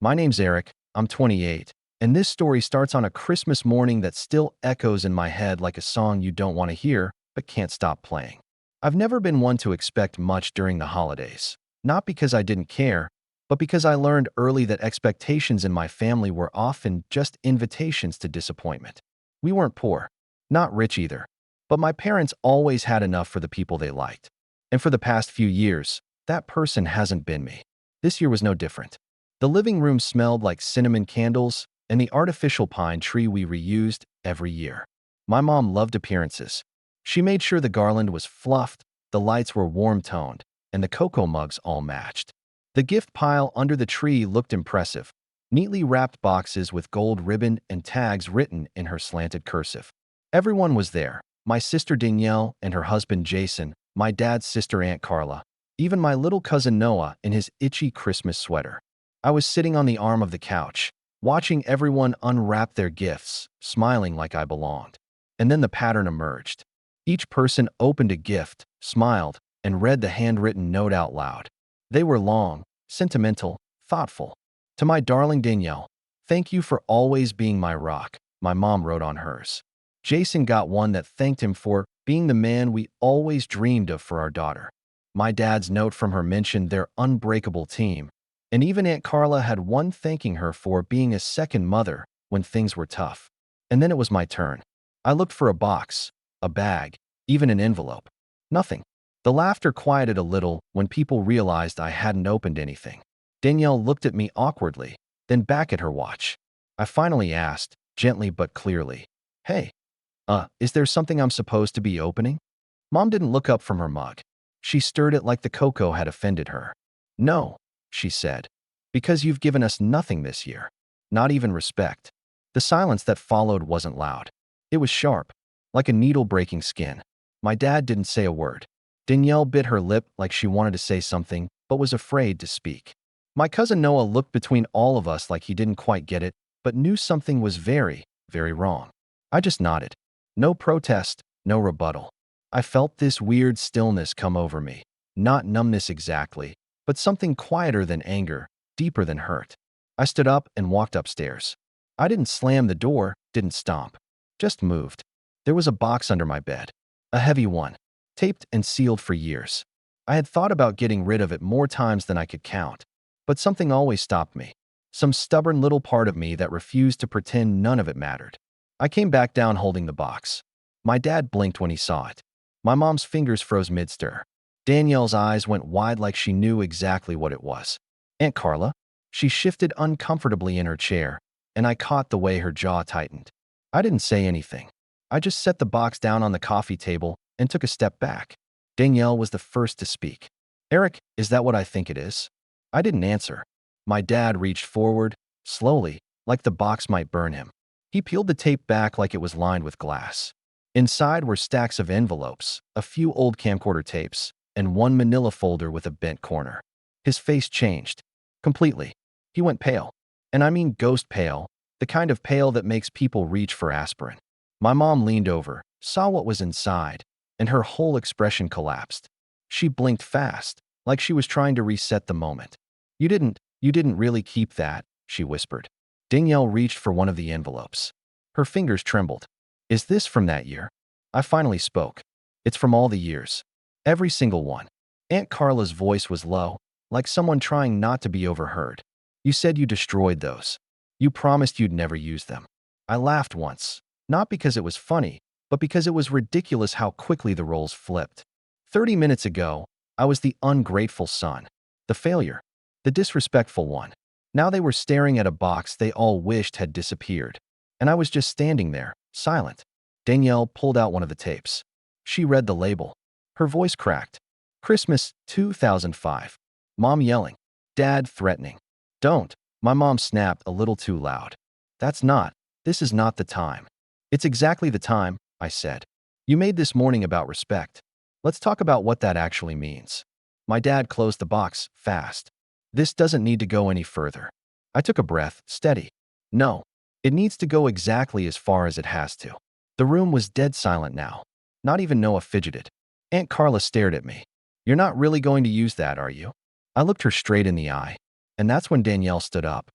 My name's Eric, I'm 28, and this story starts on a Christmas morning that still echoes in my head like a song you don't want to hear but can't stop playing. I've never been one to expect much during the holidays, not because I didn't care, but because I learned early that expectations in my family were often just invitations to disappointment. We weren't poor, not rich either, but my parents always had enough for the people they liked. And for the past few years, that person hasn't been me. This year was no different. The living room smelled like cinnamon candles and the artificial pine tree we reused every year. My mom loved appearances. She made sure the garland was fluffed, the lights were warm-toned, and the cocoa mugs all matched. The gift pile under the tree looked impressive, neatly wrapped boxes with gold ribbon and tags written in her slanted cursive. Everyone was there, my sister Danielle and her husband Jason, my dad's sister Aunt Carla, even my little cousin Noah in his itchy Christmas sweater. I was sitting on the arm of the couch, watching everyone unwrap their gifts, smiling like I belonged. And then the pattern emerged. Each person opened a gift, smiled, and read the handwritten note out loud. They were long, sentimental, thoughtful. To my darling Danielle, thank you for always being my rock, my mom wrote on hers. Jason got one that thanked him for being the man we always dreamed of for our daughter. My dad's note from her mentioned their unbreakable team, and even Aunt Carla had one thanking her for being a second mother when things were tough. And then it was my turn. I looked for a box, a bag, even an envelope. Nothing. The laughter quieted a little when people realized I hadn't opened anything. Danielle looked at me awkwardly, then back at her watch. I finally asked, gently but clearly, "Hey, is there something I'm supposed to be opening?" Mom didn't look up from her mug. She stirred it like the cocoa had offended her. "No," she said, "because you've given us nothing this year. Not even respect." The silence that followed wasn't loud. It was sharp, like a needle breaking skin. My dad didn't say a word. Danielle bit her lip like she wanted to say something, but was afraid to speak. My cousin Noah looked between all of us like he didn't quite get it, but knew something was very, very wrong. I just nodded. No protest, no rebuttal. I felt this weird stillness come over me. Not numbness exactly, but something quieter than anger, deeper than hurt. I stood up and walked upstairs. I didn't slam the door, didn't stomp. Just moved. There was a box under my bed. A heavy one, taped and sealed for years. I had thought about getting rid of it more times than I could count, but something always stopped me. Some stubborn little part of me that refused to pretend none of it mattered. I came back down holding the box. My dad blinked when he saw it. My mom's fingers froze mid-stir. Danielle's eyes went wide like she knew exactly what it was. Aunt Carla? She shifted uncomfortably in her chair, and I caught the way her jaw tightened. I didn't say anything. I just set the box down on the coffee table and took a step back. Danielle was the first to speak. "Eric, is that what I think it is?" I didn't answer. My dad reached forward, slowly, like the box might burn him. He peeled the tape back like it was lined with glass. Inside were stacks of envelopes, a few old camcorder tapes, and one manila folder with a bent corner. His face changed. Completely. He went pale. And I mean ghost pale, the kind of pale that makes people reach for aspirin. My mom leaned over, saw what was inside, and her whole expression collapsed. She blinked fast, like she was trying to reset the moment. You didn't really keep that," she whispered. Danielle reached for one of the envelopes. Her fingers trembled. "Is this from that year?" I finally spoke. "It's from all the years. Every single one." Aunt Carla's voice was low, like someone trying not to be overheard. "You said you destroyed those. You promised you'd never use them." I laughed once, not because it was funny, but because it was ridiculous how quickly the roles flipped. 30 minutes ago, I was the ungrateful son, the failure, the disrespectful one. Now they were staring at a box they all wished had disappeared, and I was just standing there, silent. Danielle pulled out one of the tapes. She read the label. Her voice cracked. "Christmas 2005. Mom yelling. Dad threatening. Don't." My mom snapped a little too loud. This is not the time." "It's exactly the time," I said. "You made this morning about respect. Let's talk about what that actually means." My dad closed the box, fast. "This doesn't need to go any further." I took a breath, steady. "No. It needs to go exactly as far as it has to." The room was dead silent now. Not even Noah fidgeted. Aunt Carla stared at me. "You're not really going to use that, are you?" I looked her straight in the eye. And that's when Danielle stood up.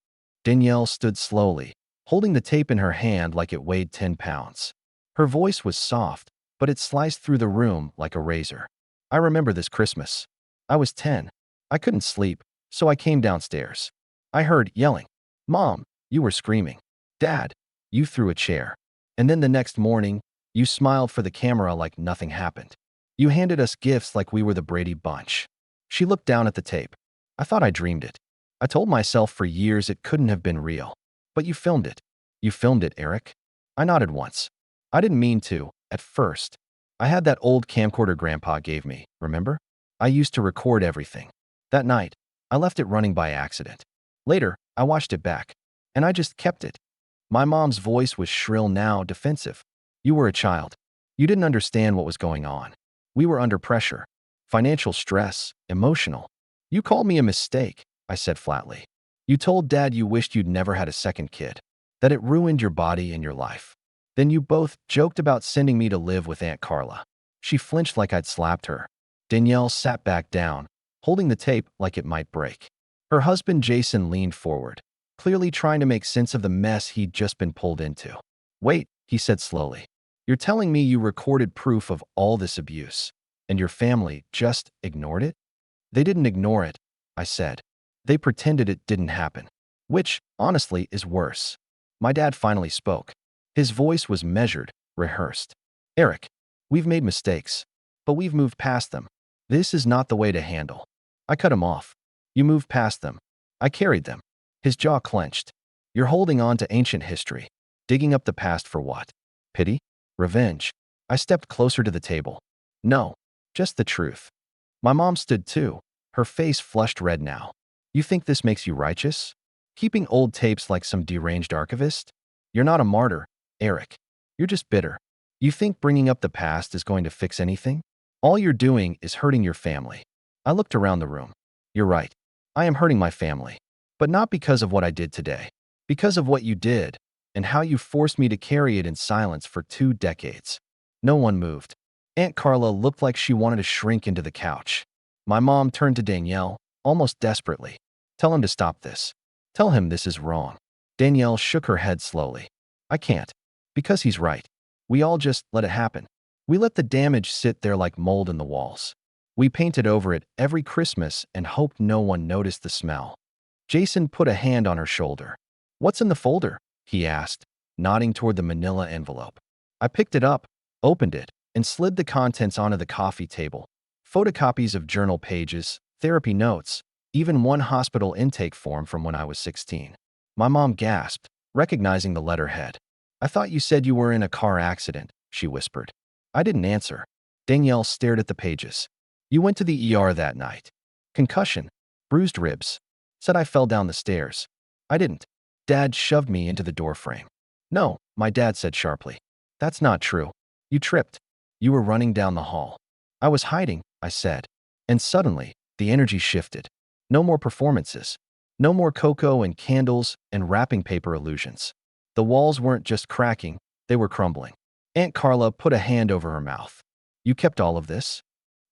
Danielle stood slowly, holding the tape in her hand like it weighed 10 pounds. Her voice was soft, but it sliced through the room like a razor. I remember this Christmas. I was 10. I couldn't sleep, so I came downstairs. I heard yelling. Mom, you were screaming. Dad, you threw a chair. And then the next morning, you smiled for the camera like nothing happened. You handed us gifts like we were the Brady Bunch. She looked down at the tape. I thought I dreamed it. I told myself for years it couldn't have been real. But you filmed it. You filmed it, Eric. I nodded once. I didn't mean to, at first. I had that old camcorder Grandpa gave me, remember? I used to record everything. That night, I left it running by accident. Later, I watched it back, and I just kept it. My mom's voice was shrill now, defensive. You were a child. You didn't understand what was going on. We were under pressure. Financial stress, emotional. You called me a mistake, I said flatly. You told Dad you wished you'd never had a second kid, that it ruined your body and your life. Then you both joked about sending me to live with Aunt Carla. She flinched like I'd slapped her. Danielle sat back down, holding the tape like it might break. Her husband Jason leaned forward, clearly trying to make sense of the mess he'd just been pulled into. Wait, he said slowly. You're telling me you recorded proof of all this abuse, and your family just ignored it? They didn't ignore it, I said. They pretended it didn't happen, which, honestly, is worse. My dad finally spoke. His voice was measured, rehearsed. Eric, we've made mistakes, but we've moved past them. This is not the way to handle. I cut him off. You moved past them. I carried them. His jaw clenched. You're holding on to ancient history. Digging up the past for what? Pity? Revenge? I stepped closer to the table. No, just the truth. My mom stood too, her face flushed red now. You think this makes you righteous? Keeping old tapes like some deranged archivist? You're not a martyr, Eric. You're just bitter. You think bringing up the past is going to fix anything? All you're doing is hurting your family. I looked around the room. You're right. I am hurting my family. But not because of what I did today. Because of what you did, and how you forced me to carry it in silence for 2 decades. No one moved. Aunt Carla looked like she wanted to shrink into the couch. My mom turned to Danielle, almost desperately. Tell him to stop this. Tell him this is wrong. Danielle shook her head slowly. I can't. Because he's right. We all just let it happen. We let the damage sit there like mold in the walls. We painted over it every Christmas and hoped no one noticed the smell. Jason put a hand on her shoulder. What's in the folder? He asked, nodding toward the manila envelope. I picked it up, opened it, and slid the contents onto the coffee table. Photocopies of journal pages, therapy notes, even one hospital intake form from when I was 16. My mom gasped, recognizing the letterhead. I thought you said you were in a car accident, she whispered. I didn't answer. Danielle stared at the pages. You went to the ER that night. Concussion, bruised ribs. Said I fell down the stairs. I didn't. Dad shoved me into the doorframe. No, my dad said sharply. That's not true. You tripped. You were running down the hall. I was hiding, I said. And suddenly, the energy shifted. No more performances. No more cocoa and candles and wrapping paper illusions. The walls weren't just cracking, they were crumbling. Aunt Carla put a hand over her mouth. You kept all of this?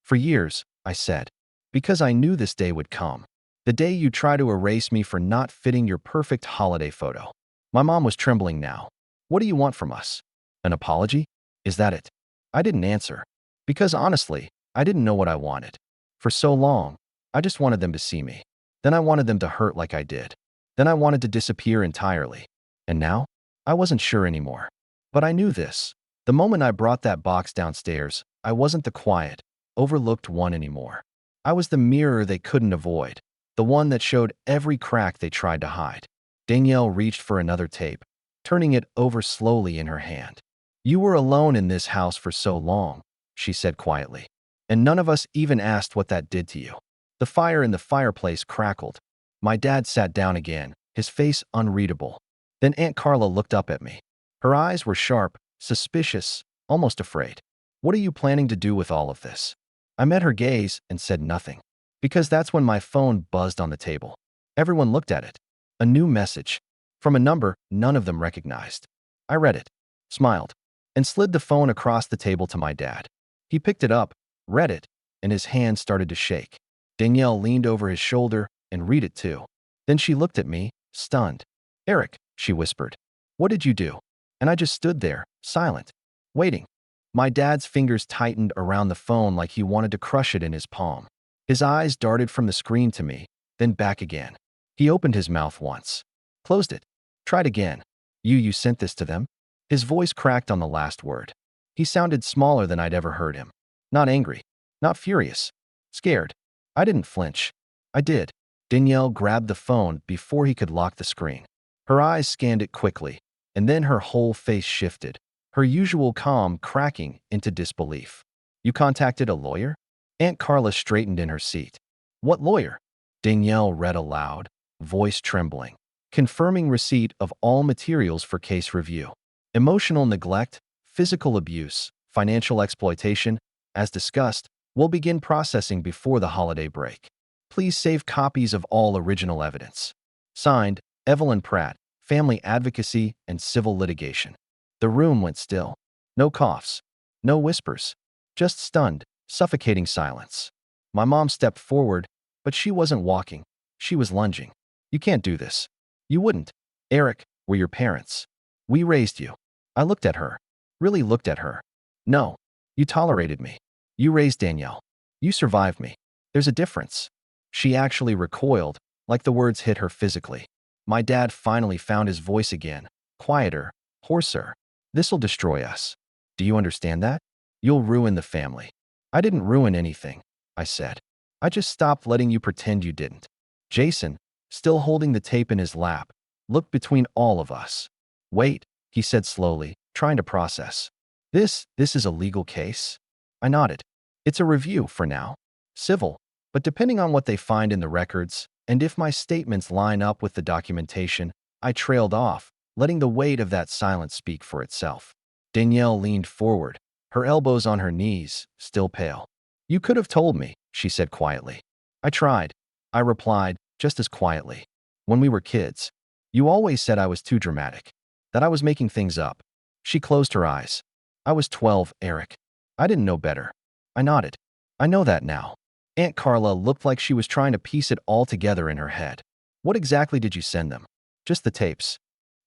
For years, I said. Because I knew this day would come. The day you try to erase me for not fitting your perfect holiday photo. My mom was trembling now. What do you want from us? An apology? Is that it? I didn't answer. Because honestly, I didn't know what I wanted. For so long, I just wanted them to see me. Then I wanted them to hurt like I did. Then I wanted to disappear entirely. And now? I wasn't sure anymore. But I knew this. The moment I brought that box downstairs, I wasn't the quiet, overlooked one anymore. I was the mirror they couldn't avoid. The one that showed every crack they tried to hide. Danielle reached for another tape, turning it over slowly in her hand. You were alone in this house for so long, she said quietly. And none of us even asked what that did to you. The fire in the fireplace crackled. My dad sat down again, his face unreadable. Then Aunt Carla looked up at me. Her eyes were sharp, suspicious, almost afraid. What are you planning to do with all of this? I met her gaze and said nothing. Because that's when my phone buzzed on the table. Everyone looked at it. A new message. From a number none of them recognized. I read it, smiled, and slid the phone across the table to my dad. He picked it up, read it, and his hand started to shake. Danielle leaned over his shoulder and read it too. Then she looked at me, stunned. Eric, she whispered. What did you do? And I just stood there, silent, waiting. My dad's fingers tightened around the phone like he wanted to crush it in his palm. His eyes darted from the screen to me, then back again. He opened his mouth once, closed it, tried again. You sent this to them? His voice cracked on the last word. He sounded smaller than I'd ever heard him. Not angry, not furious, scared. I didn't flinch. I did. Danielle grabbed the phone before he could lock the screen. Her eyes scanned it quickly, and then her whole face shifted, her usual calm cracking into disbelief. You contacted a lawyer? Aunt Carla straightened in her seat. What lawyer? Danielle read aloud, voice trembling. Confirming receipt of all materials for case review. Emotional neglect, physical abuse, financial exploitation, as discussed, will begin processing before the holiday break. Please save copies of all original evidence. Signed, Evelyn Pratt, Family Advocacy and Civil Litigation. The room went still. No coughs, no whispers, just stunned, suffocating silence. My mom stepped forward, but she wasn't walking. She was lunging. You can't do this. You wouldn't. Eric, we're your parents. We raised you. I looked at her. Really looked at her. No. You tolerated me. You raised Danielle. You survived me. There's a difference. She actually recoiled, like the words hit her physically. My dad finally found his voice again, quieter, hoarser. This'll destroy us. Do you understand that? You'll ruin the family. I didn't ruin anything, I said. I just stopped letting you pretend you didn't. Jason, still holding the tape in his lap, looked between all of us. Wait, he said slowly, trying to process. This is a legal case? I nodded. It's a review for now. Civil, but depending on what they find in the records, and if my statements line up with the documentation, I trailed off, letting the weight of that silence speak for itself. Danielle leaned forward, her elbows on her knees, still pale. You could have told me, she said quietly. I tried. I replied, just as quietly. When we were kids, you always said I was too dramatic, that I was making things up. She closed her eyes. I was 12, Eric. I didn't know better. I nodded. I know that now. Aunt Carla looked like she was trying to piece it all together in her head. What exactly did you send them? Just the tapes.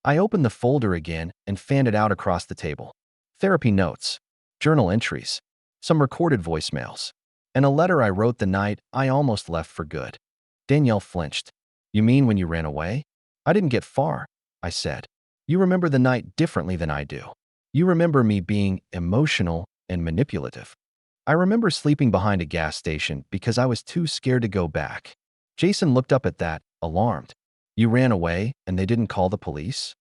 I opened the folder again and fanned it out across the table. Therapy notes, journal entries, some recorded voicemails, and a letter I wrote the night I almost left for good. Danielle flinched. You mean when you ran away? I didn't get far, I said. You remember the night differently than I do. You remember me being emotional and manipulative. I remember sleeping behind a gas station because I was too scared to go back. Jason looked up at that, alarmed. You ran away and they didn't call the police?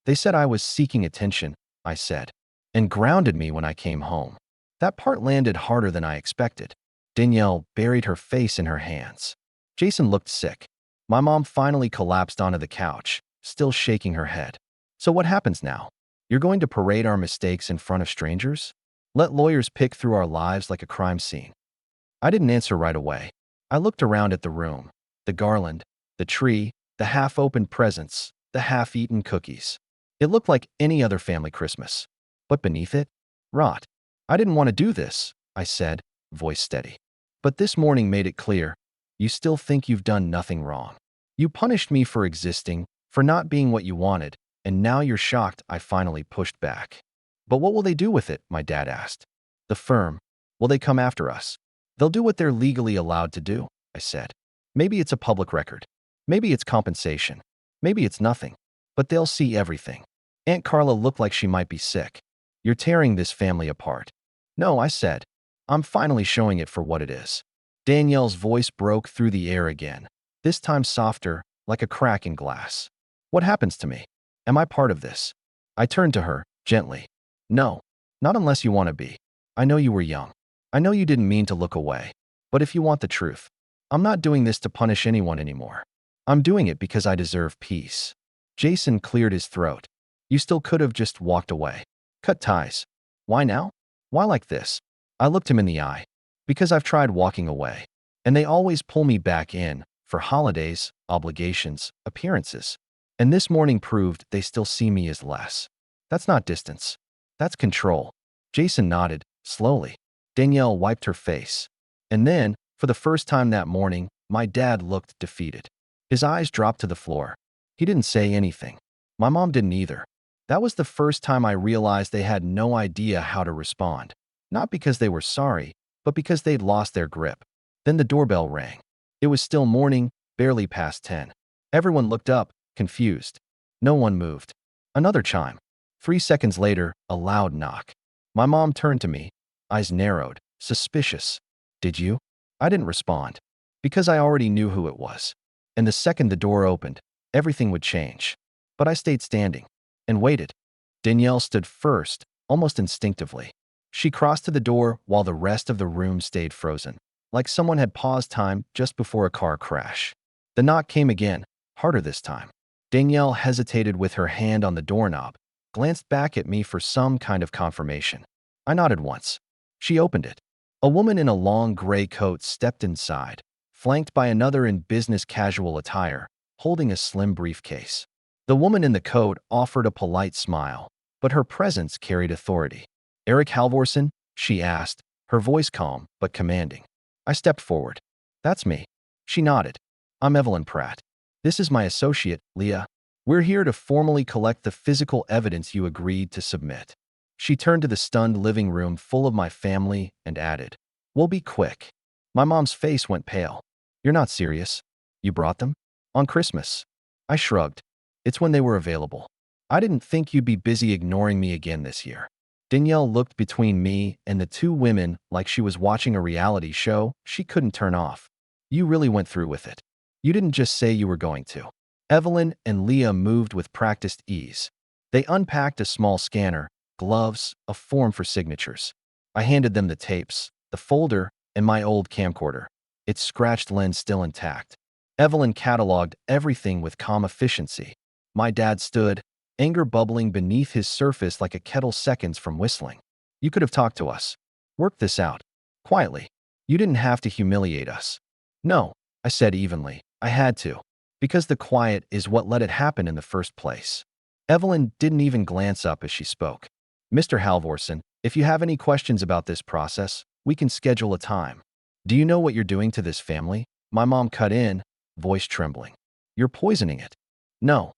They said I was seeking attention, I said, and grounded me when I came home. That part landed harder than I expected. Danielle buried her face in her hands. Jason looked sick. My mom finally collapsed onto the couch, still shaking her head. So what happens now? You're going to parade our mistakes in front of strangers? Let lawyers pick through our lives like a crime scene? I didn't answer right away. I looked around at the room, the garland, the tree, the half-opened presents, the half-eaten cookies. It looked like any other family Christmas. But beneath it, rot. I didn't want to do this, I said, voice steady. But this morning made it clear. You still think you've done nothing wrong. You punished me for existing, for not being what you wanted, and now you're shocked I finally pushed back. But what will they do with it? My dad asked. The firm. Will they come after us? They'll do what they're legally allowed to do, I said. Maybe it's a public record. Maybe it's compensation. Maybe it's nothing. But they'll see everything. Aunt Carla looked like she might be sick. You're tearing this family apart. No, I said. I'm finally showing it for what it is. Danielle's voice broke through the air again, this time softer, like a crack in glass. What happens to me? Am I part of this? I turned to her, gently. No, not unless you want to be. I know you were young. I know you didn't mean to look away. But if you want the truth, I'm not doing this to punish anyone anymore. I'm doing it because I deserve peace. Jason cleared his throat. You still could have just walked away. Cut ties. Why now? Why like this? I looked him in the eye. Because I've tried walking away. And they always pull me back in, for holidays, obligations, appearances. And this morning proved they still see me as less. That's not distance. That's control. Jason nodded, slowly. Danielle wiped her face. And then, for the first time that morning, my dad looked defeated. His eyes dropped to the floor. He didn't say anything. My mom didn't either. That was the first time I realized they had no idea how to respond. Not because they were sorry, but because they'd lost their grip. Then the doorbell rang. It was still morning, barely past 10. Everyone looked up, confused. No one moved. Another chime. 3 seconds later, a loud knock. My mom turned to me, eyes narrowed, suspicious. "Did you?" I didn't respond, because I already knew who it was. And the second the door opened, everything would change. But I stayed standing and waited. Danielle stood first, almost instinctively. She crossed to the door while the rest of the room stayed frozen, like someone had paused time just before a car crash. The knock came again, harder this time. Danielle hesitated with her hand on the doorknob, glanced back at me for some kind of confirmation. I nodded once. She opened it. A woman in a long gray coat stepped inside, flanked by another in business casual attire, holding a slim briefcase. The woman in the coat offered a polite smile, but her presence carried authority. "Eric Halvorsen?" she asked, her voice calm but commanding. I stepped forward. "That's me." She nodded. "I'm Evelyn Pratt. This is my associate, Leah. We're here to formally collect the physical evidence you agreed to submit." She turned to the stunned living room full of my family and added, "We'll be quick." My mom's face went pale. "You're not serious? You brought them? On Christmas?" I shrugged. "It's when they were available. I didn't think you'd be busy ignoring me again this year." Danielle looked between me and the two women like she was watching a reality show she couldn't turn off. "You really went through with it. You didn't just say you were going to." Evelyn and Leah moved with practiced ease. They unpacked a small scanner, gloves, a form for signatures. I handed them the tapes, the folder, and my old camcorder, its scratched lens still intact. Evelyn cataloged everything with calm efficiency. My dad stood, anger bubbling beneath his surface like a kettle seconds from whistling. "You could have talked to us. Worked this out. Quietly. You didn't have to humiliate us." "No," I said evenly. "I had to. Because the quiet is what let it happen in the first place." Evelyn didn't even glance up as she spoke. "Mr. Halvorsen, if you have any questions about this process, we can schedule a time." "Do you know what you're doing to this family?" My mom cut in, voice trembling. "You're poisoning it." "No,"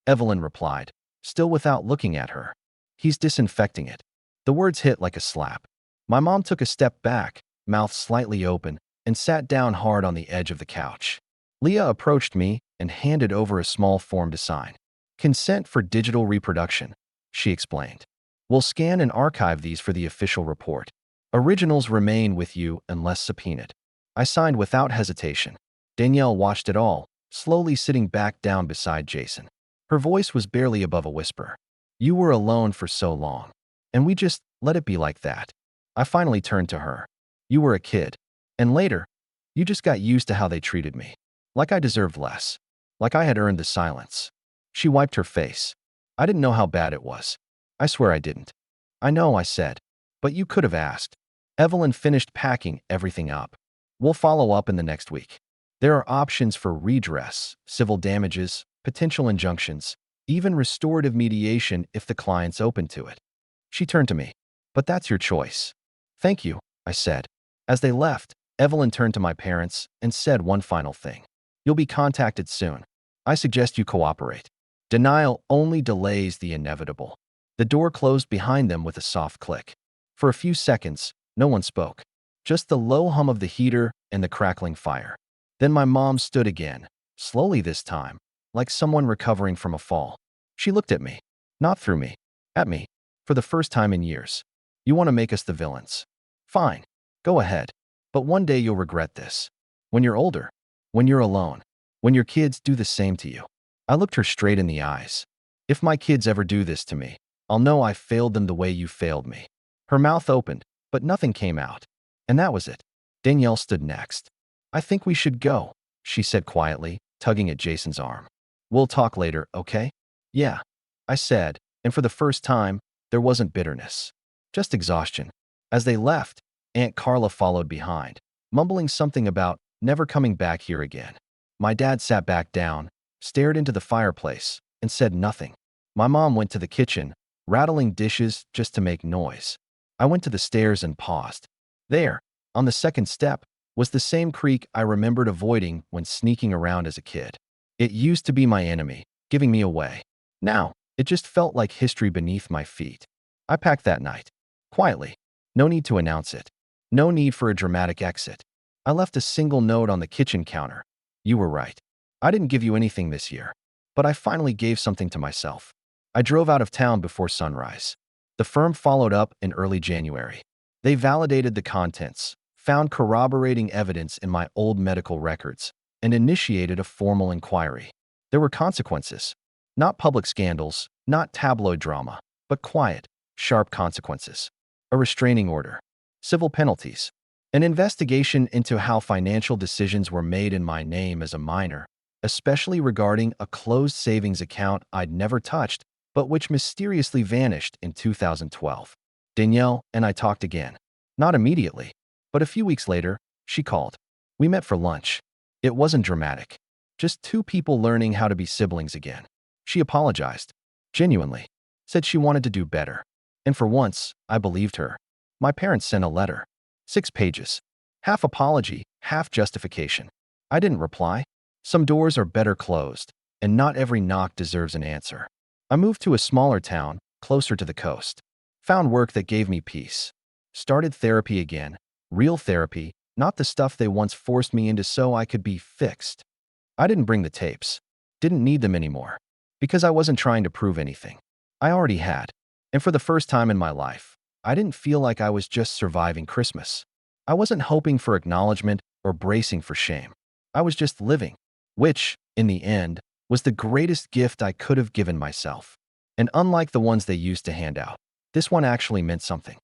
Evelyn replied, still without looking at her. "He's disinfecting it." The words hit like a slap. My mom took a step back, mouth slightly open, and sat down hard on the edge of the couch. Leah approached me and handed over a small form to sign. "Consent for digital reproduction," she explained. "We'll scan and archive these for the official report. Originals remain with you unless subpoenaed." I signed without hesitation. Danielle watched it all, slowly sitting back down beside Jason. Her voice was barely above a whisper. "You were alone for so long, and we just let it be like that." I finally turned to her. "You were a kid. And later, you just got used to how they treated me. Like I deserved less. Like I had earned the silence." She wiped her face. "I didn't know how bad it was. I swear I didn't." "I know," I said. "But you could have asked." Evelyn finished packing everything up. "We'll follow up in the next week. There are options for redress, civil damages, potential injunctions, even restorative mediation if the client's open to it." She turned to me. "But that's your choice." "Thank you," I said. As they left, Evelyn turned to my parents and said one final thing. "You'll be contacted soon. I suggest you cooperate. Denial only delays the inevitable." The door closed behind them with a soft click. For a few seconds, no one spoke. Just the low hum of the heater and the crackling fire. Then my mom stood again, slowly this time, like someone recovering from a fall. She looked at me. Not through me. At me. For the first time in years. "You want to make us the villains? Fine. Go ahead. But one day you'll regret this. When you're older. When you're alone. When your kids do the same to you." I looked her straight in the eyes. "If my kids ever do this to me, I'll know I failed them the way you failed me." Her mouth opened, but nothing came out. And that was it. Danielle stood next. "I think we should go," she said quietly, tugging at Jason's arm. "We'll talk later, okay?" "Yeah," I said, and for the first time, there wasn't bitterness. Just exhaustion. As they left, Aunt Carla followed behind, mumbling something about never coming back here again. My dad sat back down, stared into the fireplace, and said nothing. My mom went to the kitchen, rattling dishes just to make noise. I went to the stairs and paused. There, on the second step, was the same creak I remembered avoiding when sneaking around as a kid. It used to be my enemy, giving me away. Now, it just felt like history beneath my feet. I packed that night. Quietly. No need to announce it. No need for a dramatic exit. I left a single note on the kitchen counter. You were right. I didn't give you anything this year. But I finally gave something to myself. I drove out of town before sunrise. The firm followed up in early January. They validated the contents, found corroborating evidence in my old medical records, and initiated a formal inquiry. There were consequences. Not public scandals, not tabloid drama, but quiet, sharp consequences. A restraining order, civil penalties, an investigation into how financial decisions were made in my name as a minor, especially regarding a closed savings account I'd never touched, but which mysteriously vanished in 2012. Danielle and I talked again. Not immediately, but a few weeks later, she called. We met for lunch. It wasn't dramatic. Just two people learning how to be siblings again. She apologized. Genuinely. Said she wanted to do better. And for once, I believed her. My parents sent a letter. 6 pages. Half apology, half justification. I didn't reply. Some doors are better closed, and not every knock deserves an answer. I moved to a smaller town, closer to the coast. Found work that gave me peace. Started therapy again. Real therapy, not the stuff they once forced me into so I could be fixed. I didn't bring the tapes. Didn't need them anymore. Because I wasn't trying to prove anything. I already had. And for the first time in my life, I didn't feel like I was just surviving Christmas. I wasn't hoping for acknowledgement or bracing for shame. I was just living, which, in the end, was the greatest gift I could have given myself. And unlike the ones they used to hand out, this one actually meant something.